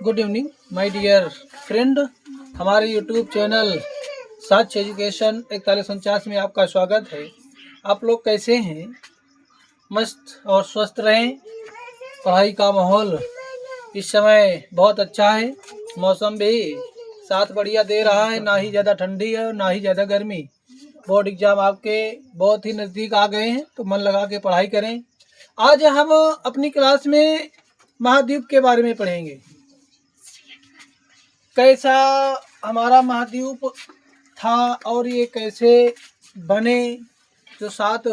Good evening my dear friend. हमारे YouTube channel such education 4149 में आपका स्वागत है। आप लोग कैसे हैं? मस्त और स्वस्थ रहें। पढ़ाई का माहौल इस समय बहुत अच्छा है। मौसम भी साथ बढ़िया दे रहा है, ना ही ज़्यादा ठंडी है और ना ही ज़्यादा गर्मी। बोर्ड एग्ज़ाम आपके बहुत ही नज़दीक आ गए हैं, तो मन लगा के पढ़ाई करें। आज हम अपनी क्लास में महाद्वीप के बारे में पढ़ेंगे। कैसा हमारा महाद्वीप था और ये कैसे बने, जो 7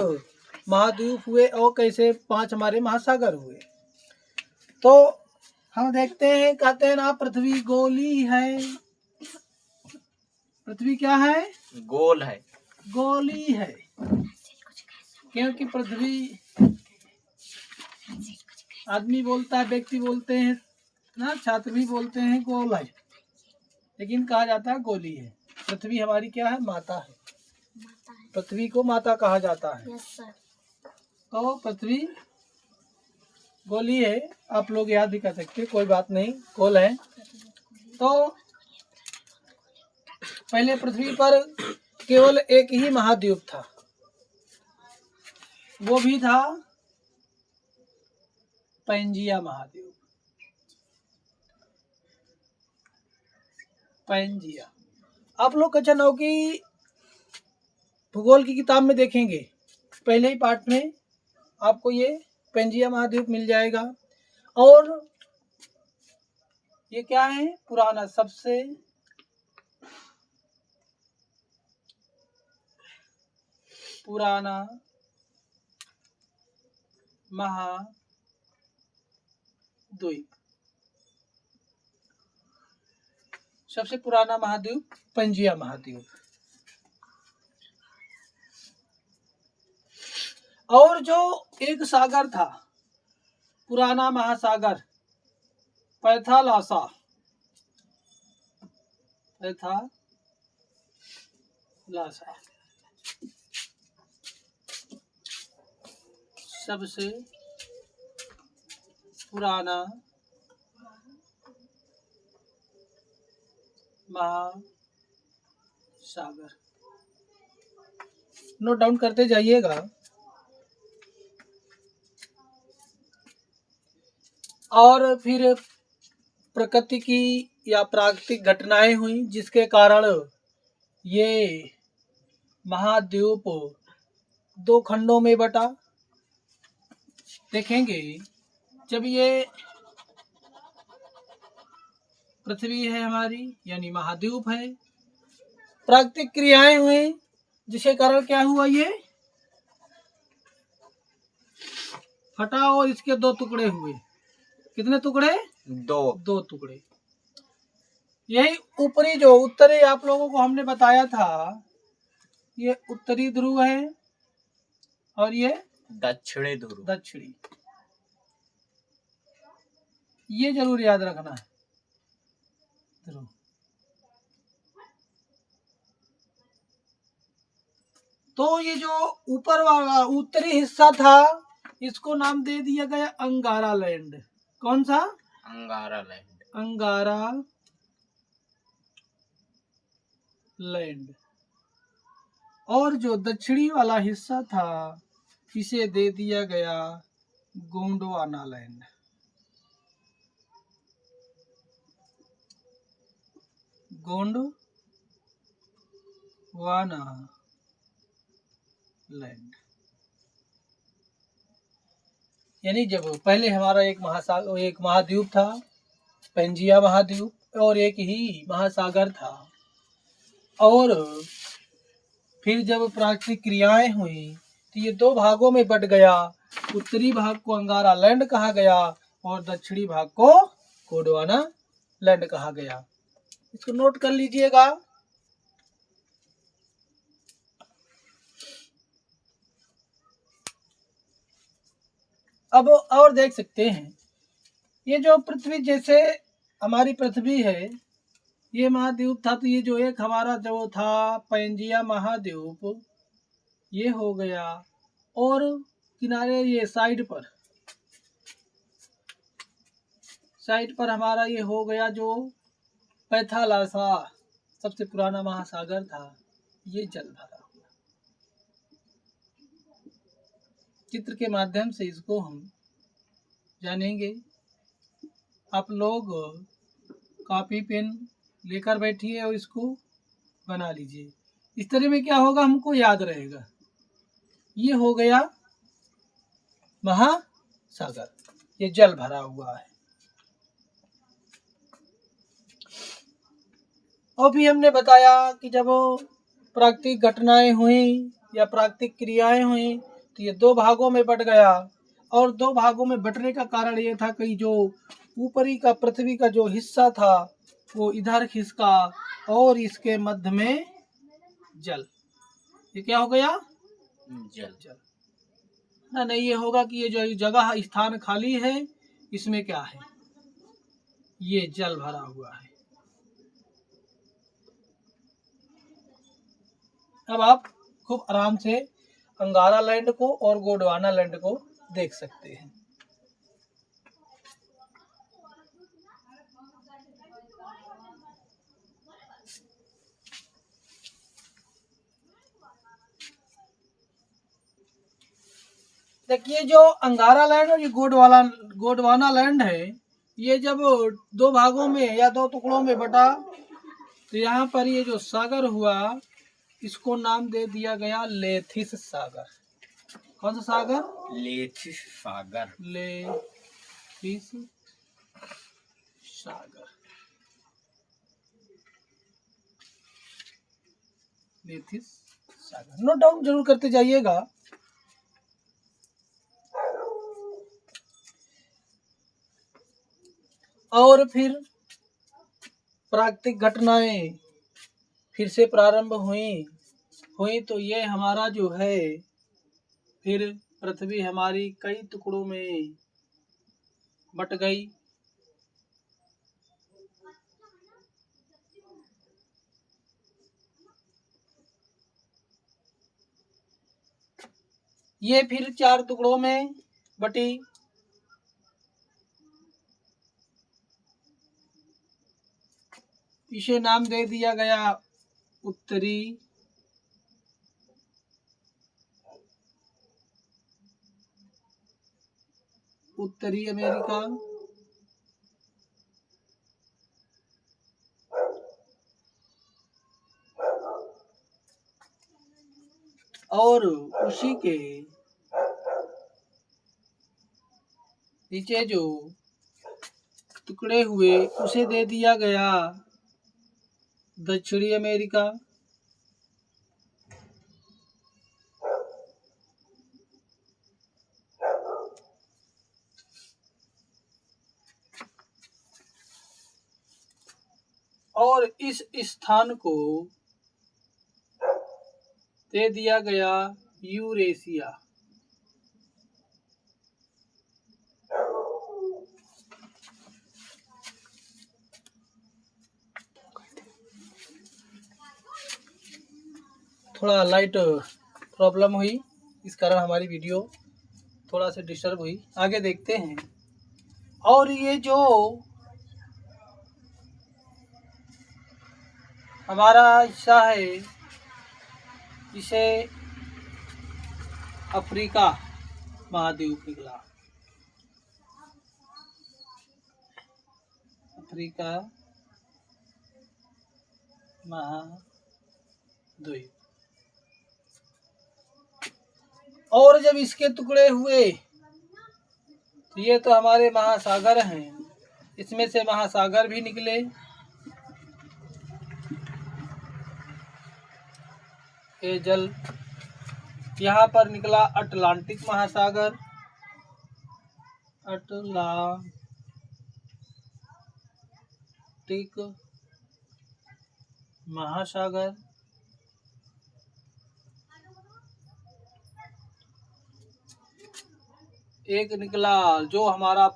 महाद्वीप हुए और कैसे 5 हमारे महासागर हुए। तो हम देखते हैं, कहते हैं ना, पृथ्वी गोली है। पृथ्वी क्या है? गोल है, गोली है, क्योंकि पृथ्वी आदमी बोलता है, व्यक्ति बोलते हैं ना, छात्र भी बोलते हैं गोल है, लेकिन कहा जाता है गोली है। पृथ्वी हमारी क्या है? माता है। पृथ्वी को माता कहा जाता है। तो पृथ्वी गोली है, आप लोग याद भी कर सकते हैं, कोई बात नहीं, गोल है। तो पहले पृथ्वी पर केवल एक ही महाद्वीप था, वो भी था पैंजिया महाद्वीप। पैंजिया आप लोग कक्षा 9 की भूगोल की किताब में देखेंगे, पहले ही पार्ट में आपको ये पैंजिया महाद्वीप मिल जाएगा। और ये क्या है? पुराना, सबसे पुराना महाद्वीप, सबसे पुराना महाद्वीप पैंजिया महाद्वीप। और जो एक सागर था, पुराना महासागर पैथालासा, सबसे पुराना महासागर। नोट डाउन करते जाइएगा। और फिर प्रकृति की या प्राकृतिक घटनाएं हुई, जिसके कारण ये महाद्वीप 2 खंडों में बटा। देखेंगे, जब ये पृथ्वी है हमारी, यानी महाद्वीप है, प्राकृतिक क्रियाएं हुई, जिसके कारण क्या हुआ? ये फटा और इसके 2 टुकड़े हुए। कितने टुकड़े? 2 टुकड़े। यही ऊपरी जो उत्तरी, आप लोगों को हमने बताया था, ये उत्तरी ध्रुव है और ये दक्षिणी ध्रुव। दक्षिणी, ये जरूर याद रखना है, ध्रुव। तो ये जो ऊपर वाला उत्तरी हिस्सा था, इसको नाम दे दिया गया अंगारा लैंड। कौन सा? अंगारा लैंड। अंगारा लैंड। और जो दक्षिणी वाला हिस्सा था, इसे दे दिया गया गोंडवाना लैंड। गोंडवाना लैंड, यानी जब पहले हमारा एक महाद्वीप था, पैंजिया महाद्वीप, और एक ही महासागर था। और फिर जब प्राकृतिक क्रियाएं हुई, तो ये 2 भागों में बट गया। उत्तरी भाग को अंगारा लैंड कहा गया और दक्षिणी भाग को गोंडवाना लैंड कहा गया। इसको नोट कर लीजिएगा। अब और देख सकते हैं, ये जो पृथ्वी, जैसे हमारी पृथ्वी है, ये महाद्वीप था, तो ये जो एक हमारा जो था पैंजिया महाद्वीप, ये हो गया। और किनारे, ये साइड साइड पर हमारा ये हो गया जो पैथालासा सबसे पुराना महासागर था, ये जल भरा हुआ। चित्र के माध्यम से इसको हम जानेंगे। आप लोग कॉपी पेन लेकर बैठिए और इसको बना लीजिए। इस तरह में क्या होगा, हमको याद रहेगा। ये हो गया महासागर, ये जल भरा हुआ है। और भी हमने बताया कि जब प्राकृतिक घटनाएं हुई या प्राकृतिक क्रियाएं हुई तो ये दो भागों में बट गया। और दो भागों में बटने का कारण ये था कि जो ऊपरी का पृथ्वी का जो हिस्सा था वो इधर खिसका और इसके मध्य में जल। ये क्या हो गया, जल ना। नहीं, ये होगा कि ये जो जगह स्थान खाली है इसमें क्या है, ये जल भरा हुआ है। अब आप खूब आराम से अंगारा लैंड को और गोंडवाना लैंड को देख सकते हैं। देखिए, जो अंगारा लैंड और ये गोंडवाना लैंड है, ये जब दो भागों में या दो टुकड़ों में बटा तो यहाँ पर ये जो सागर हुआ इसको नाम दे दिया गया लेथिस सागर। कौन सा सागर, लेथिस सागर। लेथिस सागर, लेथिस सागर। नोट डाउन जरूर करते जाइएगा। और फिर प्राकृतिक घटनाएं फिर से प्रारंभ हुई तो ये हमारा जो है फिर पृथ्वी हमारी कई टुकड़ों में बट गई। ये फिर 4 टुकड़ों में बटी। इसे नाम दे दिया गया उत्तरी अमेरिका और उसी के नीचे जो टुकड़े हुए उसे दे दिया गया दक्षिणी अमेरिका। और इस स्थान को दे दिया गया यूरेशिया। थोड़ा लाइट प्रॉब्लम हुई, इस कारण हमारी वीडियो थोड़ा सा डिस्टर्ब हुई। आगे देखते हैं। और ये जो हमारा हिस्सा है इसे अफ्रीका महाद्वीप निकला। अफ्रीका महाद्वीप। और जब इसके टुकड़े हुए तो ये तो हमारे महासागर हैं, इसमें से महासागर भी निकले। ये जल यहाँ पर निकला अटलांटिक महासागर, अटलांटिक महासागर। एक निकला जो हमारा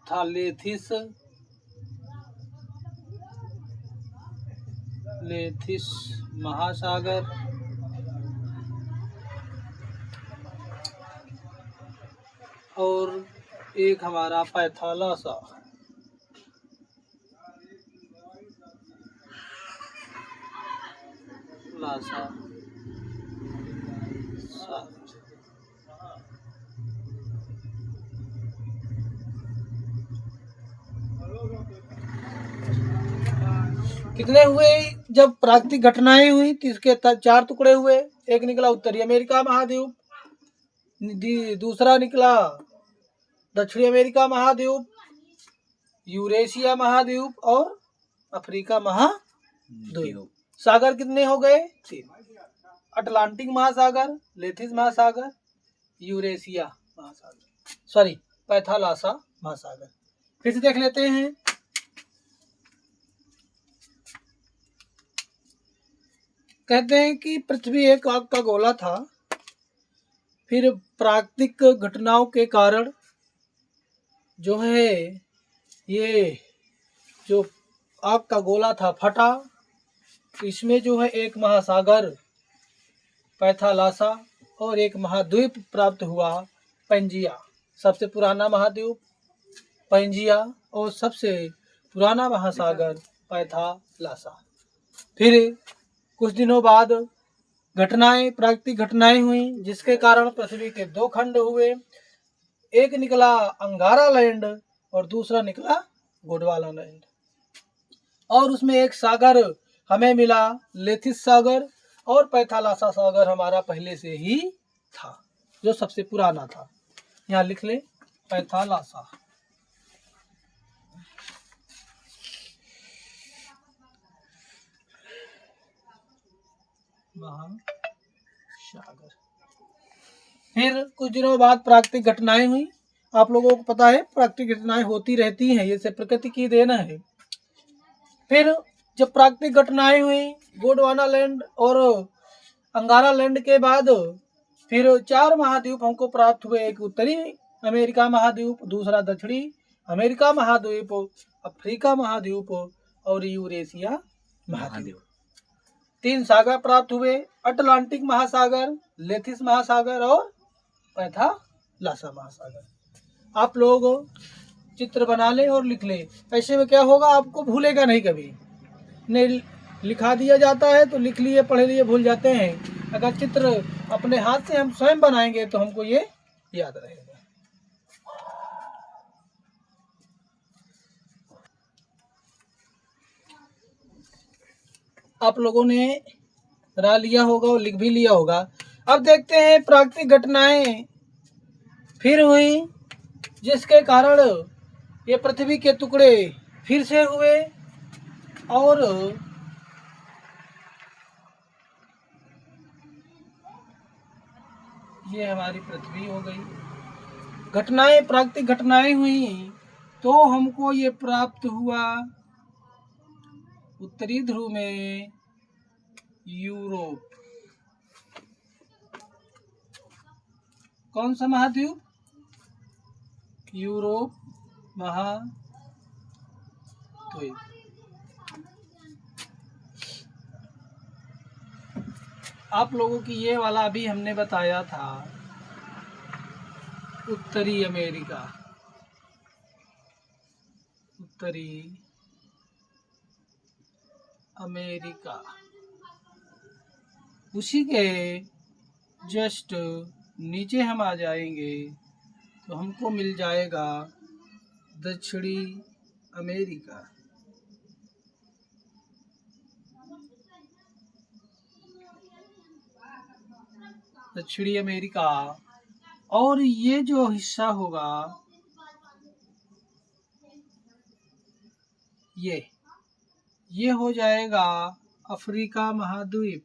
था लेथिस महासागर। और एक हमारा पैथालासा लासा सागर। कितने हुए? जब प्राकृतिक घटनाएं हुई तो इसके 4 टुकड़े हुए। एक निकला उत्तरी अमेरिका महाद्वीप, दूसरा निकला दक्षिणी अमेरिका महाद्वीप, यूरेशिया महाद्वीप और अफ्रीका महाद्वीप। सागर कितने हो गए? 3। अटलांटिक महासागर, लेथिस महासागर, यूरेशिया महासागर, सॉरी पैथालासा महासागर। फिर से देख लेते हैं। कहते हैं कि पृथ्वी एक आग का गोला था, फिर प्राकृतिक घटनाओं के कारण जो है ये जो आग का गोला था फटा, इसमें जो है एक महासागर पैथालासा और एक महाद्वीप प्राप्त हुआ पैंजिया। सबसे पुराना महाद्वीप पैंजिया और सबसे पुराना महासागर पैथालासा। फिर कुछ दिनों बाद प्राकृतिक घटनाएं हुई जिसके कारण पृथ्वी के 2 खंड हुए। एक निकला अंगारा लैंड और दूसरा निकला गोंडवाना लैंड। और उसमें एक सागर हमें मिला लेथिस सागर, और पैथालासा सागर हमारा पहले से ही था जो सबसे पुराना था। यहाँ लिख ले पैथालासा। महासागर। फिर कुछ दिनों बाद प्राकृतिक घटनाएं हुई। आप लोगों को पता है प्राकृतिक घटनाएं होती रहती हैं, ये सब प्रकृति की देन है। फिर जब प्राकृतिक घटनाएं हुई गोंडवाना लैंड और अंगारा लैंड के बाद फिर 4 महाद्वीप हमको प्राप्त हुए। एक उत्तरी अमेरिका महाद्वीप, दूसरा दक्षिणी अमेरिका महाद्वीप, अफ्रीका महाद्वीप और यूरेशिया महाद्वीप। 3 सागर प्राप्त हुए, अटलांटिक महासागर, लेथिस महासागर और पैथालासा महासागर। आप लोग चित्र बना ले और लिख ले। ऐसे में क्या होगा, आपको भूलेगा नहीं कभी। नहीं लिखा दिया जाता है तो लिख लिए, पढ़ लिए, भूल जाते हैं। अगर चित्र अपने हाथ से हम स्वयं बनाएंगे तो हमको ये याद रहेगा। आप लोगों ने बना लिया होगा और लिख भी लिया होगा। अब देखते हैं प्राकृतिक घटनाएं फिर हुई जिसके कारण ये पृथ्वी के टुकड़े फिर से हुए और ये हमारी पृथ्वी हो गई। प्राकृतिक घटनाएं हुई तो हमको ये प्राप्त हुआ उत्तरी ध्रुव में यूरोप। कौन सा महाद्वीप? यूरोप महाद्वीप। आप लोगों की ये वाला अभी हमने बताया था उत्तरी अमेरिका। उत्तरी अमेरिका उसी के जस्ट नीचे हम आ जाएंगे तो हमको मिल जाएगा दक्षिणी अमेरिका। दक्षिणी अमेरिका और ये जो हिस्सा होगा ये हो जाएगा अफ्रीका महाद्वीप।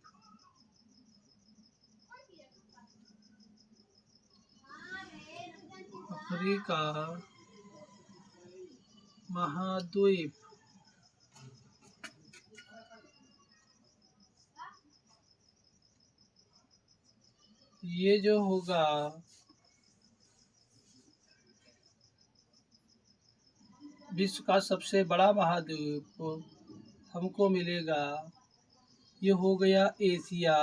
अफ्रीका महाद्वीप। ये जो होगा विश्व का सबसे बड़ा महाद्वीप हमको मिलेगा। ये हो गया एशिया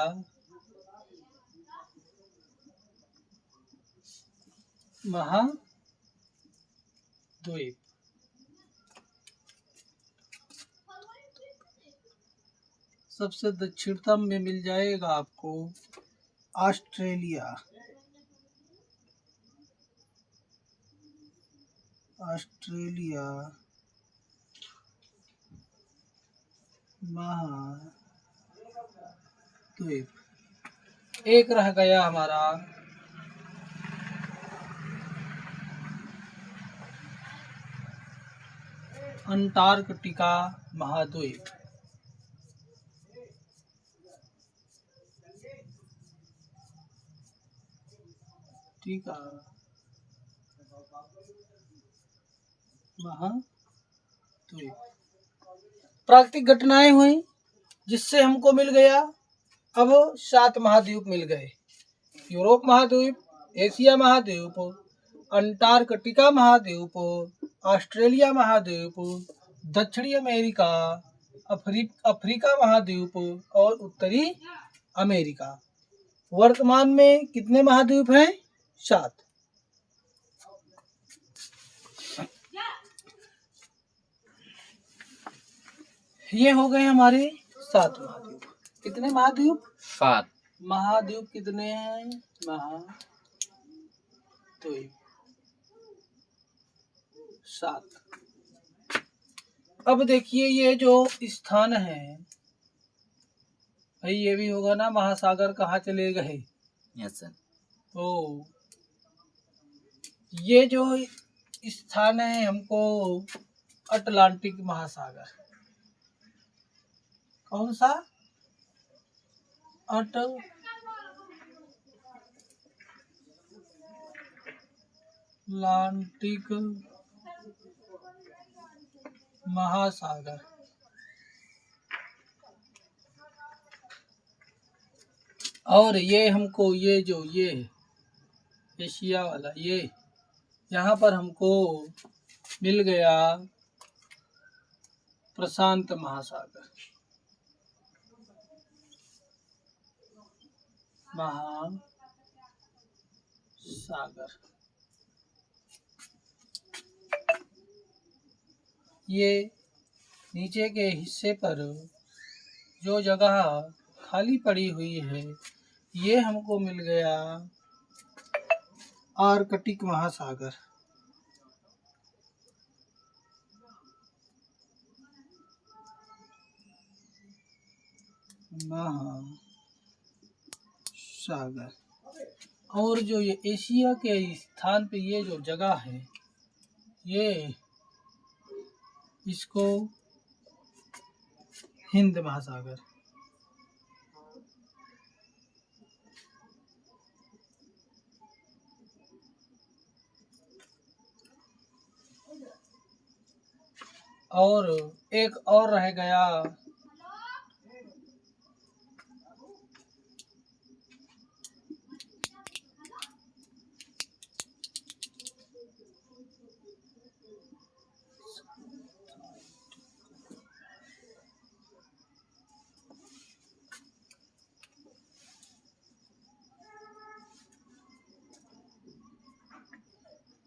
महाद्वीप। सबसे दक्षिणतम में मिल जाएगा आपको ऑस्ट्रेलिया। ऑस्ट्रेलिया महाद्वीप। एक रह गया हमारा अंटार्कटिका महाद्वीप। ठीक है, महाद्वीप। प्राकृतिक घटनाएं हुई जिससे हमको मिल गया अब 7 महाद्वीप मिल गए। यूरोप महाद्वीप, एशिया महाद्वीप, अंटार्कटिका महाद्वीप, ऑस्ट्रेलिया महाद्वीप, दक्षिणी अमेरिका, अफ्रीका महाद्वीप और उत्तरी अमेरिका। वर्तमान में कितने महाद्वीप हैं? 7। ये हो गए हमारे 7 महाद्वीप। कितने महाद्वीप? 7। महाद्वीप कितने हैं? महाद्वीप 7। अब देखिए ये जो स्थान है भाई, ये भी होगा ना, महासागर कहाँ चले गए? Yes sir. तो ये जो स्थान है हमको अटलांटिक महासागर। कौन सा? अटलांटिक महासागर। और ये हमको ये जो ये एशिया वाला ये यहाँ पर हमको मिल गया प्रशांत महासागर। महासागर ये नीचे के हिस्से पर जो जगह खाली पड़ी हुई है ये हमको मिल गया आर्कटिक महासागर। महासागर। और जो ये एशिया के स्थान पे ये जो जगह है ये इसको हिंद महासागर। और एक और रह गया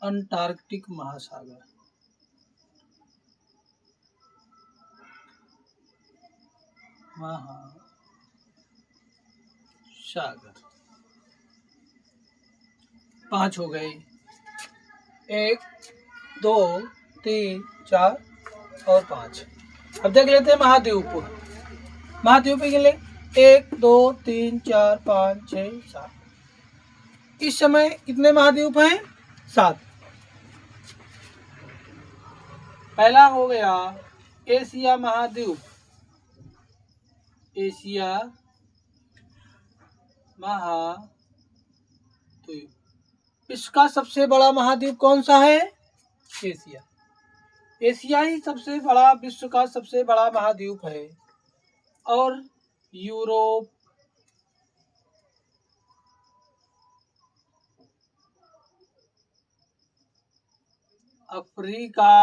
अंटार्कटिक महासागर। महासागर 5 हो गए। 1 2 3 4 और 5। अब देख लेते हैं महाद्वीप। महाद्वीप के लिए 1 2 3 4 5 6 7। इस समय कितने महाद्वीप हैं? 7। पहला हो गया एशिया महाद्वीप। एशिया महाद्वीप। इसका सबसे बड़ा महाद्वीप कौन सा है? एशिया। एशिया ही सबसे बड़ा, विश्व का सबसे बड़ा महाद्वीप है। और यूरोप, अफ्रीका,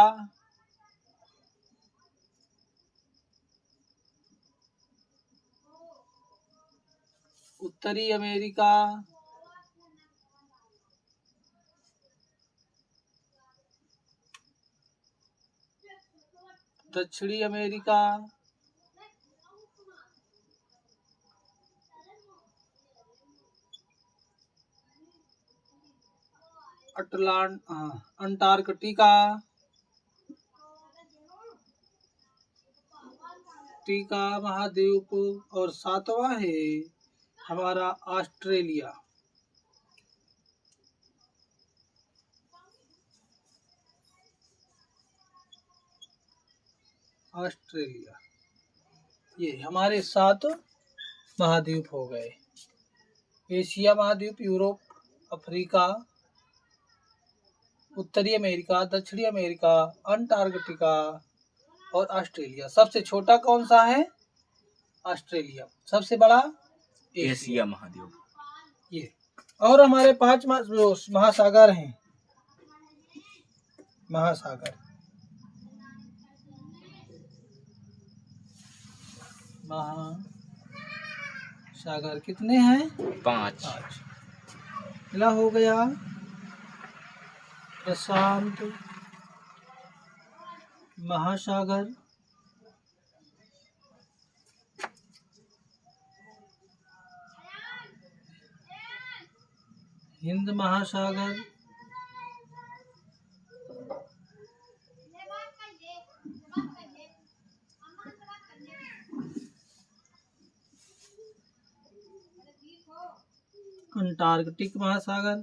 उत्तरी अमेरिका, दक्षिणी अमेरिका अंटार्कटिका महाद्वीप, और 7वां है हमारा ऑस्ट्रेलिया। ये हमारे 7 महाद्वीप हो गए। एशिया महाद्वीप, यूरोप, अफ्रीका, उत्तरी अमेरिका, दक्षिणी अमेरिका, अंटार्कटिका और ऑस्ट्रेलिया। सबसे छोटा कौन सा है? ऑस्ट्रेलिया। सबसे बड़ा एशिया महाद्वीप। ये और हमारे 5 महासागर हैं। महासागर कितने हैं? 5। पहला हो गया प्रशांत महासागर, हिंद महासागर, अंटार्कटिक महासागर,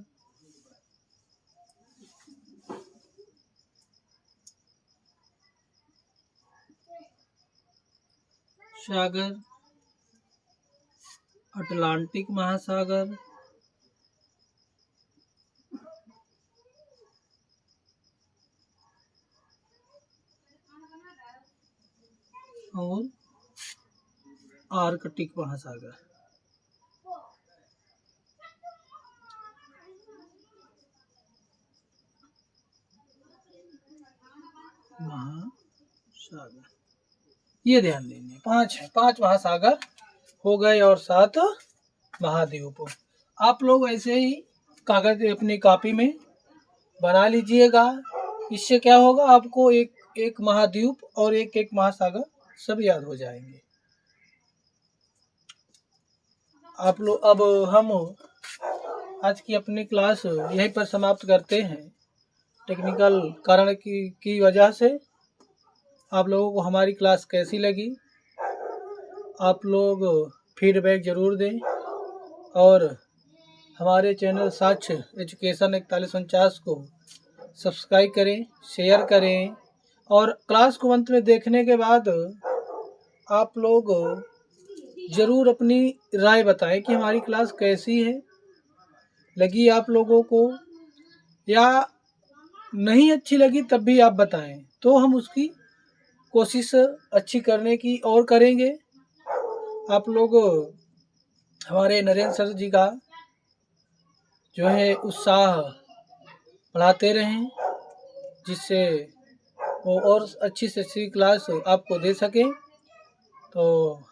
अटलांटिक महासागर, और आर्कटिक महासागर। ये ध्यान देंगे 5 है। 5 महासागर हो गए और 7 महाद्वीप। आप लोग ऐसे ही कागज अपनी कॉपी में बना लीजिएगा। इससे क्या होगा, आपको एक महाद्वीप और एक महासागर सब याद हो जाएंगे। आप लोग, अब हम आज की अपनी क्लास यहीं पर समाप्त करते हैं। टेक्निकल कारण की वजह से आप लोगों को हमारी क्लास कैसी लगी, आप लोग फीडबैक ज़रूर दें और हमारे चैनल साक्ष्य एजुकेशन 4149 को सब्सक्राइब करें, शेयर करें। और क्लास को अंत में देखने के बाद आप लोग ज़रूर अपनी राय बताएं कि हमारी क्लास कैसी है, लगी आप लोगों को, या नहीं अच्छी लगी तब भी आप बताएं, तो हम उसकी कोशिश अच्छी करने की और करेंगे। आप लोग हमारे नरेंद्र सर जी का जो है उत्साह बढ़ाते रहें, जिससे वो और अच्छी से अच्छी क्लास आपको दे सकें। तो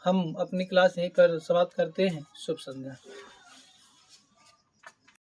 हम अपनी क्लास यहीं पर समाप्त करते हैं। शुभ संध्या।